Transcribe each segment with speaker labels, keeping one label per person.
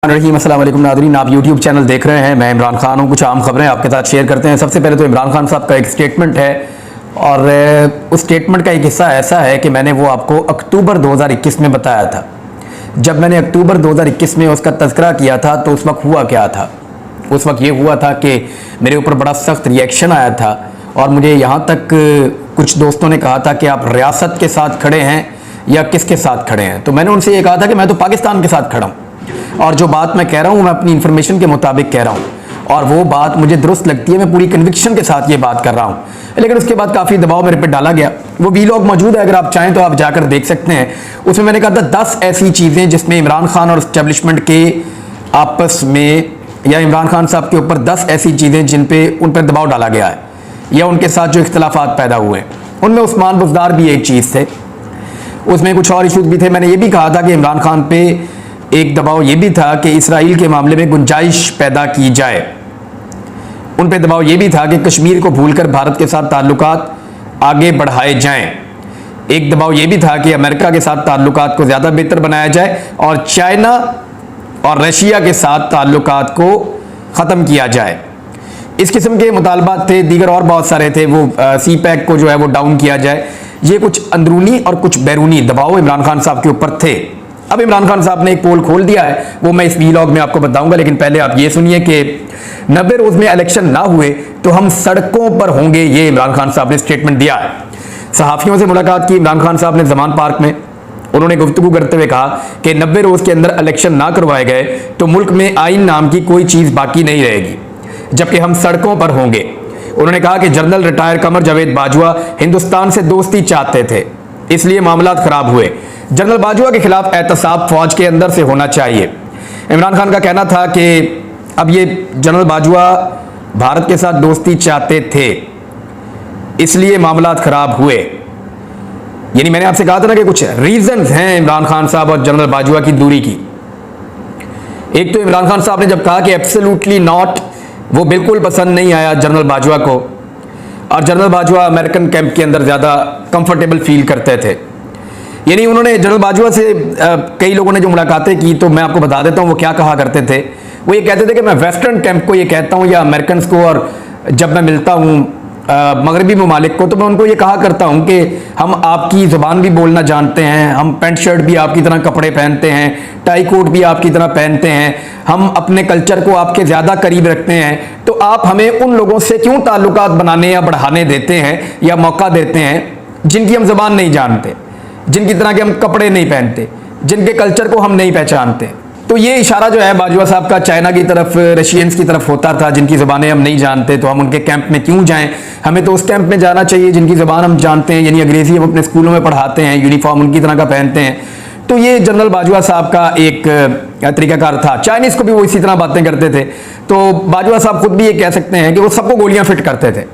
Speaker 1: अस्सलाम वालेकुम नाज़रीन, आप यूट्यूब चैनल देख रहे हैं। मैं इमरान खान हूं। कुछ आम खबरें आपके साथ शेयर करते हैं। सबसे पहले तो इमरान खान साहब का एक स्टेटमेंट है और उस स्टेटमेंट का एक हिस्सा ऐसा है कि मैंने वो आपको अक्टूबर 2021 में बताया था। जब मैंने अक्टूबर 2021 में उसका तज़किरा किया था तो उस वक्त हुआ क्या था? उस वक्त ये हुआ था कि मेरे ऊपर बड़ा सख्त रिएक्शन आया था और मुझे यहाँ तक कुछ दोस्तों ने कहा था कि आप रियासत के साथ खड़े हैं या किसके साथ खड़े हैं। तो मैंने उनसे ये कहा था कि मैं तो पाकिस्तान के साथ खड़ा हूँ और जो बात मैं कह रहा हूँ मैं अपनी इन्फॉर्मेशन के मुताबिक कह रहा हूँ और वो बात मुझे दुरुस्त लगती है। मैं पूरी कन्विक्शन के साथ ये बात कर रहा हूँ, लेकिन उसके बाद काफ़ी दबाव मेरे पे डाला गया। वो वीलॉग मौजूद है, अगर आप चाहें तो आप जाकर देख सकते हैं। उसमें मैंने कहा था 10 ऐसी चीज़ें जिसमें इमरान खान और एस्टेब्लिशमेंट के आपस में या इमरान खान साहब के ऊपर 10 ऐसी चीज़ें जिन पे उन पर दबाव डाला गया है या उनके साथ जो इख्तलाफात पैदा हुए। उनमें उस्मान बुज़दार भी एक चीज़ थे, उसमें कुछ और इशूज़ भी थे। मैंने ये भी कहा था कि इमरान खान पे एक दबाव ये भी था कि इसराइल के मामले में गुंजाइश पैदा की जाए। उन पे दबाव ये भी था कि कश्मीर को भूलकर भारत के साथ ताल्लुकात आगे बढ़ाए जाएं। एक दबाव ये भी था कि अमेरिका के साथ ताल्लुकात को ज़्यादा बेहतर बनाया जाए और चाइना और रशिया के साथ ताल्लुकात को ख़त्म किया जाए। इस किस्म के मुतालबात थे, दीगर और बहुत सारे थे। वो सी पैक को जो है वो डाउन किया जाए। ये कुछ अंदरूनी और कुछ बैरूनी दबाव इमरान खान साहब के ऊपर थे। अब इमरान खान साहब ने एक पोल खोल दिया है, वो मैं इस वीलॉग में आपको बताऊंगा, लेकिन पहले आप ये सुनिए कि 90 रोज में इलेक्शन ना हुए तो हम सड़कों पर होंगे। ये इमरान खान साहब ने स्टेटमेंट दिया है। सहाफियों से मुलाकात की इमरान खान साहब ने जमान पार्क में। उन्होंने गुफ्तगू करते हुए कहा कि 90 रोज के अंदर इलेक्शन ना करवाए गए तो मुल्क में आइन नाम की कोई चीज बाकी नहीं रहेगी, जबकि हम सड़कों पर होंगे। उन्होंने कहा कि जनरल रिटायर कमर जावेद बाजवा हिंदुस्तान से दोस्ती चाहते थे, इसलिए मामला खराब हुए। जनरल बाजवा के खिलाफ एहतसाब फौज के अंदर से होना चाहिए। इमरान खान का कहना था कि अब ये जनरल बाजवा भारत के साथ दोस्ती चाहते थे, इसलिए मामला खराब हुए। यानी मैंने आपसे कहा था ना कि कुछ रीजंस हैं इमरान खान साहब और जनरल बाजवा की दूरी की। एक तो इमरान खान साहब ने जब कहा कि एब्सोल्युटली नॉट, वो बिल्कुल पसंद नहीं आया जनरल बाजवा को, और जनरल बाजवा अमेरिकन कैंप के अंदर ज़्यादा कंफर्टेबल फील करते थे। यानी उन्होंने जनरल बाजवा से कई लोगों ने जो मुलाकातें की, तो मैं आपको बता देता हूँ वो क्या कहा करते थे। वो ये कहते थे कि मैं वेस्टर्न कैंप को ये कहता हूँ या अमेरिकन को, और जब मैं मिलता हूँ मगरबी ममालिक को तो मैं उनको ये कहा करता हूँ कि हम आपकी ज़ुबान भी बोलना जानते हैं, हम पेंट शर्ट भी आपकी तरह कपड़े पहनते हैं, टाई कोट भी आपकी तरह पहनते हैं, हम अपने कल्चर को आपके ज़्यादा करीब रखते हैं, तो आप हमें उन लोगों से क्यों ताल्लुकात बनाने या बढ़ाने देते हैं या मौका देते हैं जिनकी हम ज़ुबान नहीं जानते, जिनकी तरह के हम कपड़े नहीं पहनते, जिनके कल्चर को हम नहीं पहचानते। तो ये इशारा जो है बाजवा साहब का चाइना की तरफ, रशियंस की तरफ होता था, जिनकी ज़बानें हम नहीं जानते तो हम उनके कैंप में क्यों जाएं। हमें तो उस कैंप में जाना चाहिए जिनकी ज़बान हम जानते हैं, यानी अंग्रेज़ी हम अपने स्कूलों में पढ़ाते हैं, यूनिफॉर्म उनकी तरह का पहनते हैं। तो ये जनरल बाजवा साहब का एक तरीकाकार था। चाइनीज़ को भी वो इसी तरह बातें करते थे। तो बाजवा साहब खुद भी ये कह सकते हैं कि वो सबको गोलियाँ फिट करते थे,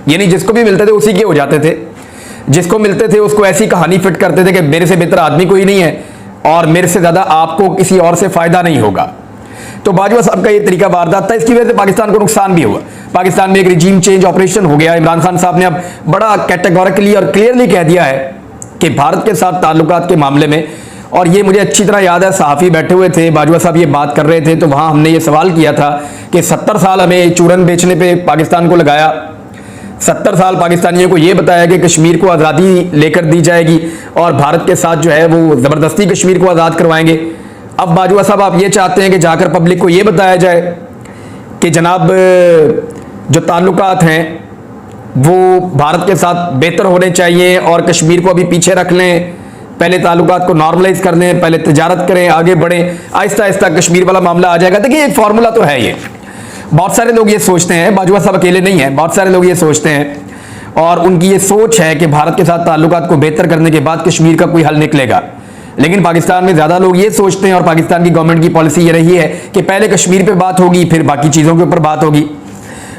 Speaker 1: यानी जिसको भी मिलते थे उसी के हो जाते थे। जिसको मिलते थे उसको ऐसी कहानी फिट करते थे कि मेरे से बेहतर आदमी कोई नहीं है और मेरे से ज़्यादा आपको किसी और से फ़ायदा नहीं होगा। तो बाजवा साहब का ये तरीका वारदात था। इसकी वजह से पाकिस्तान को नुकसान भी हुआ। पाकिस्तान में एक रिजीम चेंज ऑपरेशन हो गया। इमरान खान साहब ने अब बड़ा कैटेगोरिकली और क्लियरली कह दिया है कि भारत के साथ ताल्लुकात के मामले में, और ये मुझे अच्छी तरह याद है, सहाफ़ी बैठे हुए थे, बाजवा साहब ये बात कर रहे थे, तो वहाँ हमने ये सवाल किया था कि 70 साल हमें चूरन बेचने पर पाकिस्तान को लगाया, 70 साल पाकिस्तानियों को ये बताया कि कश्मीर को आज़ादी लेकर दी जाएगी और भारत के साथ जो है वो ज़बरदस्ती कश्मीर को आज़ाद करवाएंगे। अब बाजवा साहब आप ये चाहते हैं कि जाकर पब्लिक को ये बताया जाए कि जनाब जो ताल्लुकात हैं वो भारत के साथ बेहतर होने चाहिए और कश्मीर को अभी पीछे रख लें, पहले ताल्लुकात को नॉर्मलाइज कर लें, पहले तिजारत करें, आगे बढ़ें, आहिस्ता आहिस्ता कश्मीर वाला मामला आ जाएगा। देखिए एक फार्मूला तो है ये, बहुत सारे लोग ये सोचते हैं, बाजवा साहब अकेले नहीं हैं, बहुत सारे लोग ये सोचते हैं और उनकी ये सोच है कि भारत के साथ ताल्लुकात को बेहतर करने के बाद कश्मीर का कोई हल निकलेगा। लेकिन पाकिस्तान में ज़्यादा लोग ये सोचते हैं और पाकिस्तान की गवर्नमेंट की पॉलिसी ये रही है कि पहले कश्मीर पे बात होगी फिर बाकी चीज़ों के ऊपर बात होगी।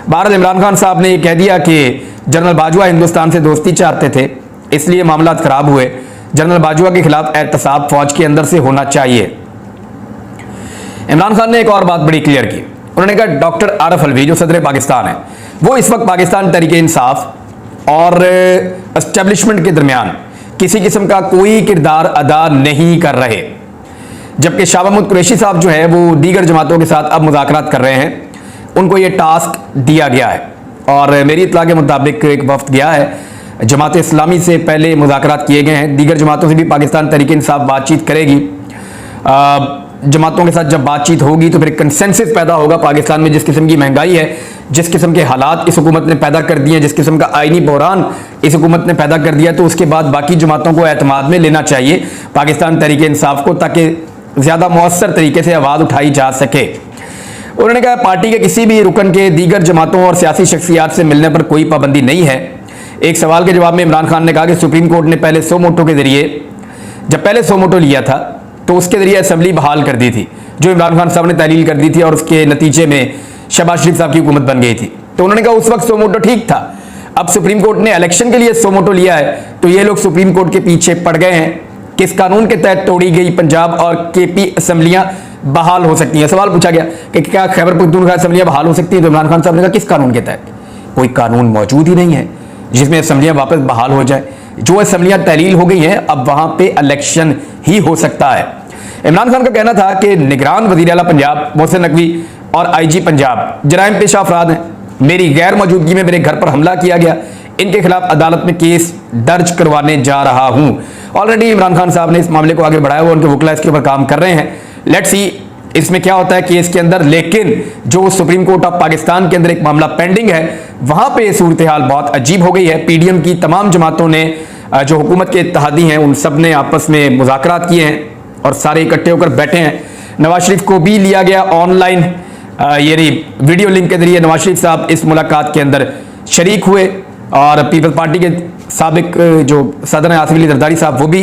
Speaker 1: बहरहाल इमरान खान साहब ने ये कह दिया कि जनरल बाजवा हिंदुस्तान से दोस्ती चाहते थे, इसलिए मामला खराब हुए। जनरल बाजवा के खिलाफ एहतसाब फौज के अंदर से होना चाहिए। इमरान खान ने एक और बात बड़ी क्लियर की। उन्होंने कहा डॉक्टर आरिफ अलवी जो सदर पाकिस्तान है वो इस वक्त पाकिस्तान तहरीक इंसाफ और एस्टेब्लिशमेंट के दरमियान किसी किस्म का कोई किरदार अदा नहीं कर रहे। जबकि शाह महमूद कुरैशी साहब जो है वो दीगर जमातों के साथ अब मुज़ाकरात कर रहे हैं, उनको ये टास्क दिया गया है। और मेरी इत्तला के मुताबिक एक वफ्द गया है, जमात इस्लामी से पहले मुज़ाकरात किए गए हैं, दीगर जमातों से भी पाकिस्तान तहरीक इंसाफ बातचीत करेगी। जमातों के साथ जब बातचीत होगी तो फिर कंसेंसस पैदा होगा। पाकिस्तान में जिस किस्म की महंगाई है, जिस किस्म के हालात इस हुकूमत ने पैदा कर दिए हैं, जिस किस्म का आईनी बहरान इस हुकूमत ने पैदा कर दिया, तो उसके बाद बाकी जमातों को एतमाद में लेना चाहिए पाकिस्तान तहरीक इंसाफ को, ताकि ज़्यादा मौसर तरीके से आवाज़ उठाई जा सके। उन्होंने कहा पार्टी के किसी भी रुकन के दीगर जमातों और सियासी शख्सियात से मिलने पर कोई पाबंदी नहीं है। एक सवाल के जवाब में इमरान खान ने कहा कि सुप्रीम कोर्ट ने पहले 100 मोटो के जरिए, जब पहले 100 मोटो लिया था तो उसके जरिए असम्बली बहाल कर दी थी, जो इमरान खान साहब ने तहलील कर दी थी, और उसके नतीजे में शहबाज शरीफ साहब की हुकूमत बन गई थी। तो उन्होंने कहा उस वक्त 100 मोटो ठीक था। अब सुप्रीम कोर्ट ने इलेक्शन के लिए 100 मोटो लिया है, तो ये लोग सुप्रीम कोर्ट के पीछे पड़ गए हैं। किस कानून के तहत तोड़ी गई पंजाब और केपी असम्बलियां बहाल हो सकती हैं? सवाल पूछा गया कि क्या खैबर पख्तूनख्वा असम्बलियां बहाल हो सकती हैं? तो इमरान खान साहब ने कहा किस कानून के तहत? कोई कानून मौजूद ही नहीं है जिसमें असम्बलियां वापस बहाल हो जाए। जो असम्बलियां तहलील हो गई हैं, अब वहां पे इलेक्शन ही हो सकता है। इमरान खान का कहना था कि निगरान वज़ीर आला पंजाब मोहसिन नकवी और आईजी पंजाब जराइम पेशा अफराद हैं। मेरी गैर मौजूदगी में मेरे घर पर हमला किया गया, इनके खिलाफ अदालत में केस दर्ज करवाने जा रहा हूं। ऑलरेडी इमरान खान साहब ने इस मामले को आगे बढ़ाया हुआ, उनके वकील इसके ऊपर काम कर रहे हैं। लेट्स सी इसमें क्या होता है केस के अंदर। लेकिन जो सुप्रीम कोर्ट ऑफ पाकिस्तान के अंदर एक मामला पेंडिंग है, वहां पे सूरत हाल बहुत अजीब हो गई है। पीडीएम की तमाम जमातों ने, जो हुकूमत के इत्तेहादी हैं, उन सब ने आपस में मुज़ाकरात किए हैं और सारे इकट्ठे होकर बैठे हैं। नवाज शरीफ को भी लिया गया ऑनलाइन, ये वीडियो लिंक के जरिए नवाज शरीफ साहब इस मुलाकात के अंदर शरीक हुए, और पीपल्स पार्टी के साबिक जो सदर हैं आसिफ अली जरदारी साहब वो भी,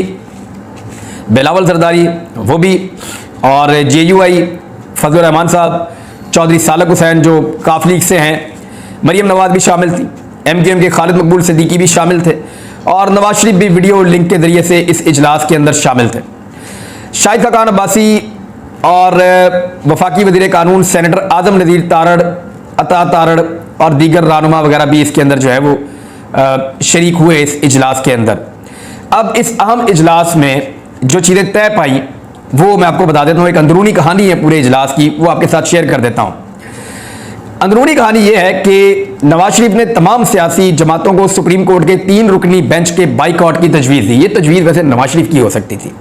Speaker 1: बिलावल जरदारी वो भी, और JUI फजल रहमान साहब, चौधरी सालक हुसैन जो काफ लीग से हैं, मरियम नवाज भी शामिल थी, MKM के खालिद मकबूल सिद्दीकी भी शामिल थे, और नवाज शरीफ भी वीडियो लिंक के जरिए से इस इजलास के अंदर शामिल थे। शाहिद खान अब्बासी और वफाकी वज़ीर कानून सेनेटर आजम नज़ीर तारड़, अता तारड़ और दीगर रहनुमा वगैरह भी इसके अंदर जो है वो शरीक हुए इस इजलास के अंदर। अब इस अहम इजलास में जो चीज़ें तय पाई वो मैं आपको बता देता हूँ। एक अंदरूनी कहानी है पूरे इजलास की, वो आपके साथ शेयर कर देता हूँ। अंदरूनी कहानी ये है कि नवाज शरीफ ने तमाम सियासी जमातों को सुप्रीम कोर्ट के 3 रुकनी बेंच के बाइकआउट की तजवीज़ दी। ये तजवीज़ वैसे नवाज शरीफ की हो सकती थी।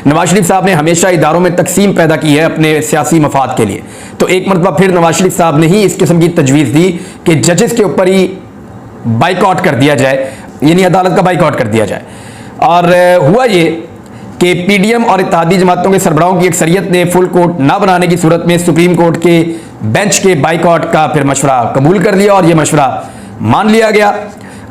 Speaker 1: नवाज शरीफ साहब ने हमेशा इदारों में तकसीम पैदा की है अपने सियासी मफाद के लिए, तो एक मरतबा फिर नवाज शरीफ साहब ने ही इस किस्म की तजवीज़ दी कि जजेस के ऊपर ही बाइकआउट कर दिया जाए, यानी अदालत का बाइकआउट कर दिया जाए। और हुआ ये कि पीडीएम और इत्तेहादी जमातों के सरबराहों की अक्सरियत ने फुल कोर्ट ना बनाने की सूरत में सुप्रीम कोर्ट के बेंच के बाइकआउट का फिर मशवरा कबूल कर लिया, और यह मशवरा मान लिया गया।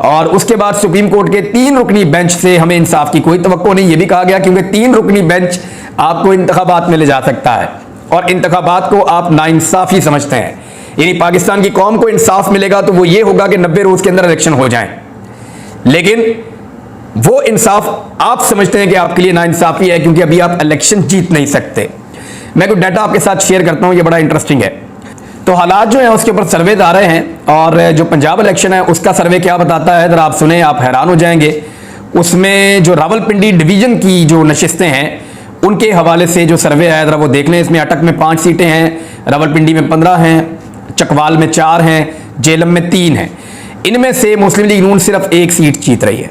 Speaker 1: और उसके बाद सुप्रीम कोर्ट के 3 रुकनी बेंच से हमें इंसाफ की कोई तवक्को नहीं, ये भी कहा गया, क्योंकि 3 रुकनी बेंच आपको इंतखाबात में ले जा सकता है, और इंतखाबात को आप नाइंसाफी समझते हैं। यानी पाकिस्तान की कौम को इंसाफ मिलेगा तो वो ये होगा कि 90 रोज के अंदर इलेक्शन हो जाएं, लेकिन वो इंसाफ आप समझते हैं कि आपके लिए नाइंसाफी है, क्योंकि अभी आप इलेक्शन जीत नहीं सकते। मैं कुछ डाटा आपके साथ शेयर करता हूं, ये बड़ा इंटरेस्टिंग है। तो हालात जो हैं उसके ऊपर सर्वे आ रहे हैं, और जो पंजाब इलेक्शन है उसका सर्वे क्या बताता है जरा आप सुने, आप हैरान हो जाएंगे। उसमें जो रावलपिंडी डिवीजन की जो नशिस्तें हैं उनके हवाले से जो सर्वे है जरा वो देख लें। इसमें अटक में 5 सीटें हैं, रावलपिंडी में 15 हैं, चकवाल में 4 हैं, जेलम में 3 हैं। इनमें से मुस्लिम लीग नून सिर्फ 1 सीट जीत रही है।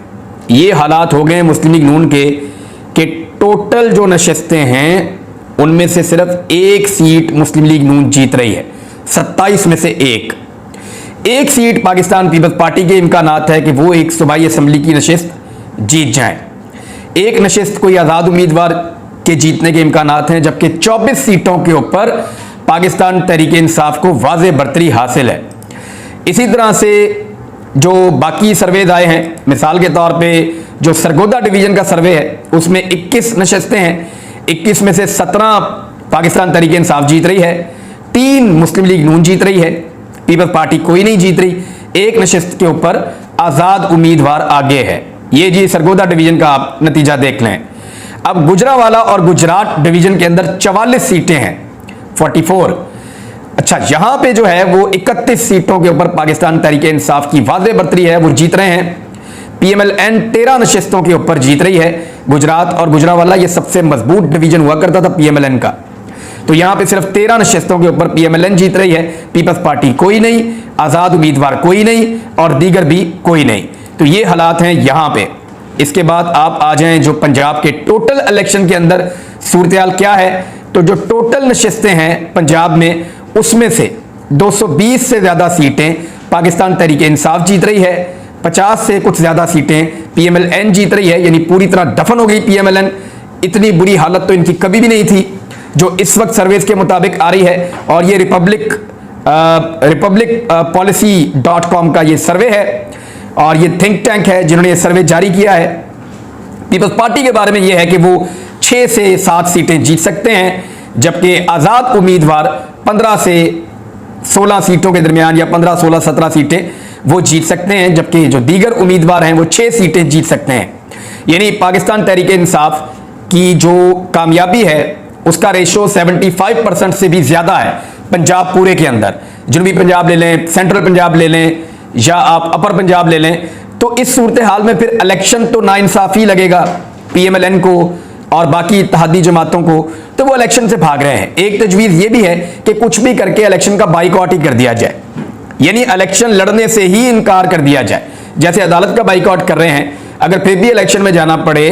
Speaker 1: ये हालात हो गए मुस्लिम लीग नून के टोटल जो नशिस्तें हैं उनमें से सिर्फ 1 सीट मुस्लिम लीग नून जीत रही है। 27 में से एक सीट पाकिस्तान पीपल्स पार्टी के इम्कानात है कि वो एक सूबाई असम्बली की नशिस्त जीत जाए। एक नशिस्त कोई आज़ाद उम्मीदवार के जीतने के इम्कानात हैं, जबकि 24 सीटों के ऊपर पाकिस्तान तहरीक इंसाफ को वाज़े बरतरी हासिल है। इसी तरह से जो बाकी सर्वेज आए हैं, मिसाल के तौर पे जो सरगोदा डिवीजन का सर्वे है उसमें 21 नशिस्तें हैं, 21 में से 17 पाकिस्तान तहरीक इंसाफ जीत रही है, 3 मुस्लिम लीग नून जीत रही है, पीपल्स पार्टी कोई नहीं जीत रही। एक नशिस्त के ऊपर आज़ाद उम्मीदवार आगे है। ये जी सरगोदा डिवीजन का आप नतीजा देख लें। अब गुजरांवाला और गुजरात डिवीजन के अंदर 44 सीटें हैं, 44। अच्छा, यहां पे जो है वो 31 सीटों के ऊपर पाकिस्तान तहरीक इंसाफ की वाज़े बरतरी है, वो जीत रहे हैं। PMLN 13 नशिस्तों के ऊपर जीत रही है, गुजरात और गुजरांवाला ये सबसे मजबूत डिवीजन हुआ करता था पीएमएलएन का। तो यहां पे सिर्फ 13 नशिस्तों के ऊपर पीएमएलएन जीत रही है, पीपल्स पार्टी कोई नहीं, आजाद उम्मीदवार कोई नहीं और दीगर भी कोई नहीं। तो ये हालात हैं यहां पे। इसके बाद आप आ जाएं जो पंजाब के टोटल इलेक्शन के अंदर सूरत क्या है। तो जो टोटल नशिस्तें हैं पंजाब में, उसमें से 220 से ज्यादा सीटें पाकिस्तान तहरीक इंसाफ जीत रही है, 50 से कुछ ज्यादा सीटें पीएमएलएन जीत रही है, यानी पूरी तरह दफन हो गई पीएमएलएन। इतनी बुरी हालत तो इनकी कभी भी नहीं थी जो इस वक्त सर्वेस के मुताबिक आ रही है। और ये रिपब्लिक पॉलिसी.com का ये सर्वे है और ये थिंक टैंक है जिन्होंने ये सर्वे जारी किया है। पीपल्स पार्टी के बारे में ये है कि वो 6 से 7 सीटें जीत सकते हैं, जबकि आजाद उम्मीदवार 15 से 16 सीटों के दरमियान या 15, 16, 17 सीटें वो जीत सकते हैं, जबकि जो दीगर उम्मीदवार हैं वो 6 सीटें जीत सकते हैं। यानी पाकिस्तान तहरीक इंसाफ की जो कामयाबी है उसका रेशो 75% से भी ज्यादा है पंजाब पूरे के अंदर। जनूबी पंजाब ले लें, सेंट्रल पंजाब ले लें या आप अपर पंजाब ले लें, तो इस सूरत हाल में फिर इलेक्शन तो नाइंसाफी लगेगा पीएमएलएन को और बाकी इत्तेहादी जमातों को, तो वो इलेक्शन से भाग रहे हैं। एक तजवीज ये भी है कि कुछ भी करके इलेक्शन का बाइकआउट ही कर दिया जाए, यानी इलेक्शन लड़ने से ही इनकार कर दिया जाए। जैसे अदालत का बाइकआउट कर रहे हैं, अगर फिर भी इलेक्शन में जाना पड़े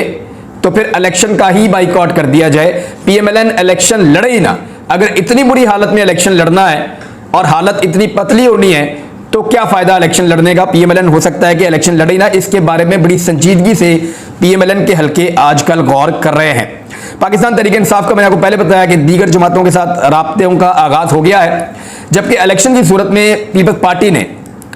Speaker 1: तो फिर इलेक्शन का ही बाइकआउट कर दिया जाए, पीएमएलएन इलेक्शन लड़े ही ना। अगर इतनी बुरी हालत में इलेक्शन लड़ना है और हालत इतनी पतली होनी है तो क्या फायदा इलेक्शन लड़ने का। पीएमएलएन हो सकता है कि इलेक्शन लड़े ही ना। इसके बारे में बड़ी संजीदगी से पीएमएलएन के हलके आजकल गौर कर रहे हैं। पाकिस्तान तहरीक इंसाफ का मैंने आपको पहले बताया कि दीगर जमातों के साथ राब्तों का आगाज हो गया है, जबकि इलेक्शन की सूरत में पीपल्स पार्टी ने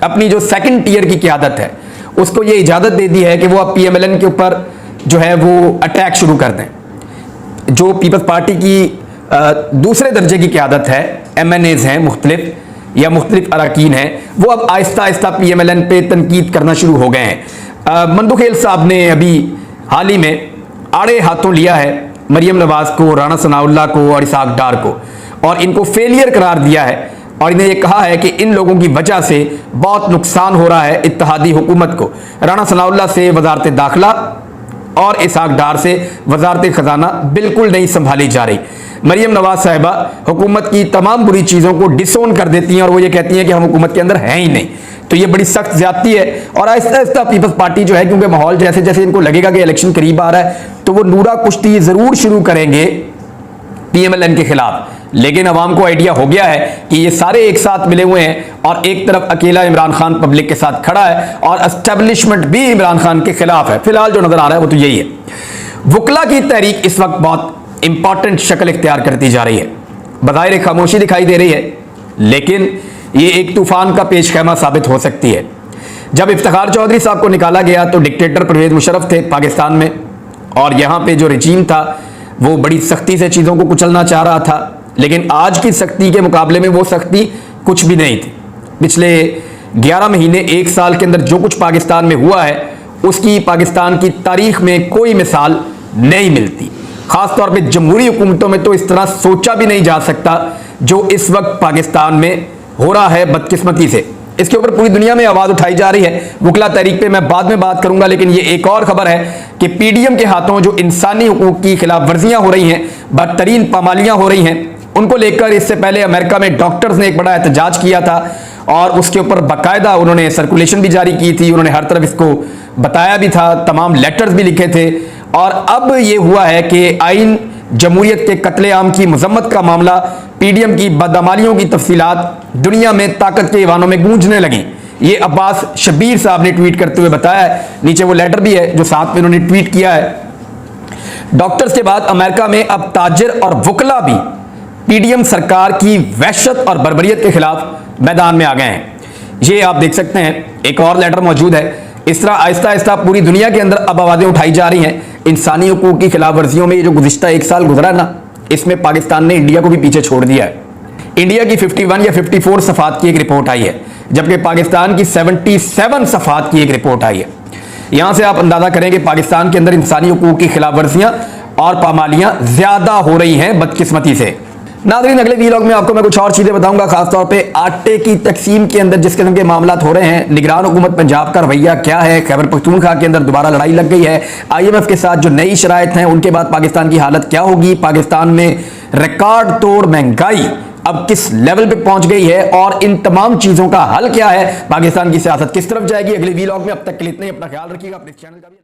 Speaker 1: अपनी जो सेकंड टियर की क़यादत है उसको ये इजाजत दे दी है कि वो अब पीएमएलएन के ऊपर जो है वो अटैक शुरू कर दें। जो पीपल्स पार्टी की दूसरे दर्जे की क़यादत है, एमएनएज हैं मुख्तलिफ या मुख्तलिफ अरकान हैं, वो अब आहिस्ता आहिस्ता पीएमएलएन पे तनकीद करना शुरू हो गए हैं। मंदुखेल साहब ने अभी हाल ही में आड़े हाथों लिया है मरियम नवाज को, राना सनाउल्लाह को और इसाक डार को, और इनको फेलियर करार दिया है और इन्हें यह कहा है कि इन लोगों की वजह से बहुत नुकसान हो रहा है इत्तेहादी हुकूमत को। राना सनाउल्लाह से वजारत दाखिला और इसाक डार से वजारत खजाना बिल्कुल नहीं संभाली जा रही। मरियम नवाज साहिबा हुकूमत की तमाम बुरी चीज़ों को डिसोन कर देती हैं और वो ये कहती हैं कि हम हुकूमत के अंदर हैं ही नहीं। तो ये बड़ी सख्त ज्यादती है और आहिस्ता आहिस्ता पीपल्स पार्टी जो है, क्योंकि माहौल जैसे जैसे इनको लगेगा कि इलेक्शन करीब आ रहा है, तो वो नूरा कुश्ती जरूर शुरू करेंगे पीएमएलएन के खिलाफ। लेकिन अवाम को आइडिया हो गया है कि ये सारे एक साथ मिले हुए हैं और एक तरफ अकेला इमरान खान पब्लिक के साथ खड़ा है और एस्टेब्लिशमेंट भी इमरान खान के खिलाफ है। फिलहाल जो नजर आ रहा है वो तो यही है। वकला की तहरीक इस वक्त बहुत इंपॉर्टेंट शक्ल इख्तियार करती जा रही है। बज़ाहिर खामोशी दिखाई दे रही है, लेकिन ये एक तूफान का पेशखैमा साबित हो सकती है। जब इफ्तिखार चौधरी साहब को निकाला गया तो डिक्टेटर परवेज मुशर्रफ थे पाकिस्तान में, और यहाँ पे जो रजीम था वो बड़ी सख्ती से चीज़ों को कुचलना चाह रहा था, लेकिन आज की सख्ती के मुकाबले में वो सख्ती कुछ भी नहीं थी। पिछले 11 महीने, एक साल के अंदर जो कुछ पाकिस्तान में हुआ है उसकी पाकिस्तान की तारीख में कोई मिसाल नहीं मिलती। खासतौर पे जमहूरी हुकूमतों में तो इस तरह सोचा भी नहीं जा सकता जो इस वक्त पाकिस्तान में हो रहा है, बदकिस्मती से। इसके ऊपर पूरी दुनिया में आवाज उठाई जा रही है। वकला तहरीक पे मैं बाद में बात करूंगा, लेकिन ये एक और खबर है कि पीडीएम के हाथों जो इंसानी हुकूक की खिलाफ वर्जियां हो रही हैं, बदतरीन पामालियां हो रही हैं, उनको लेकर इससे पहले अमेरिका में डॉक्टर्स ने एक बड़ा एहतजाज किया था और उसके ऊपर बाकायदा उन्होंने सर्कुलेशन भी जारी की थी, उन्होंने हर तरफ इसको बताया भी था, तमाम लेटर्स भी लिखे थे। और अब ये हुआ है कि आइन जमहूरियत के कत्लेआम की मजम्मत का मामला, पीडीएम की बदअमालियों की तफसीलात दुनिया में ताकत के ईवानों में गूंजने लगी। ये अब्बास शब्बीर साहब ने ट्वीट करते हुए बताया है, नीचे वो लेटर भी है जो साथ में उन्होंने ट्वीट किया है। डॉक्टर्स के बाद अमेरिका में अब ताजिर और वकला भी पीडीएम सरकार की वहशत और बर्बरियत के खिलाफ मैदान में आ गए हैं। ये आप देख सकते हैं, एक और लेटर मौजूद है। इस तरह आहिस्ता आहिस्ता पूरी दुनिया के अंदर अब आवाजें उठाई जा रही हैं इंसानी हुकूक की खिलाफ वर्जियों में। ये जो गुज़िश्ता एक साल गुजरा ना, इसमें पाकिस्तान ने इंडिया को भी पीछे छोड़ दिया है। इंडिया की 51 या 54 सफ़ात की एक रिपोर्ट आई है, जबकि पाकिस्तान की 77 सफ़ात की एक रिपोर्ट आई है। यहां से आप अंदाजा करें कि पाकिस्तान के अंदर इंसानी हुकूक की खिलाफ वर्जियां और पामालियां ज्यादा हो रही हैं बदकिस्मती से। नाज़रीन, अगले वीलॉग में आपको मैं कुछ और चीजें बताऊंगा, खासतौर पे आटे की तकसीम के अंदर जिस किस्म के मामला हो रहे हैं, निगरान हुकूमत पंजाब का रवैया क्या है, खैबर पख्तूनख्वा के अंदर दोबारा लड़ाई लग गई है, IMF के साथ जो नई शराइत हैं उनके बाद पाकिस्तान की हालत क्या होगी, पाकिस्तान में रिकॉर्ड तोड़ महंगाई अब किस लेवल पे पहुंच गई है और इन तमाम चीजों का हल क्या है, पाकिस्तान की सियासत किस तरफ जाएगी, अगले वीलॉग में। अब तक के लिए इतना ही, अपना ख्याल रखिएगा, अपने चैनल का भी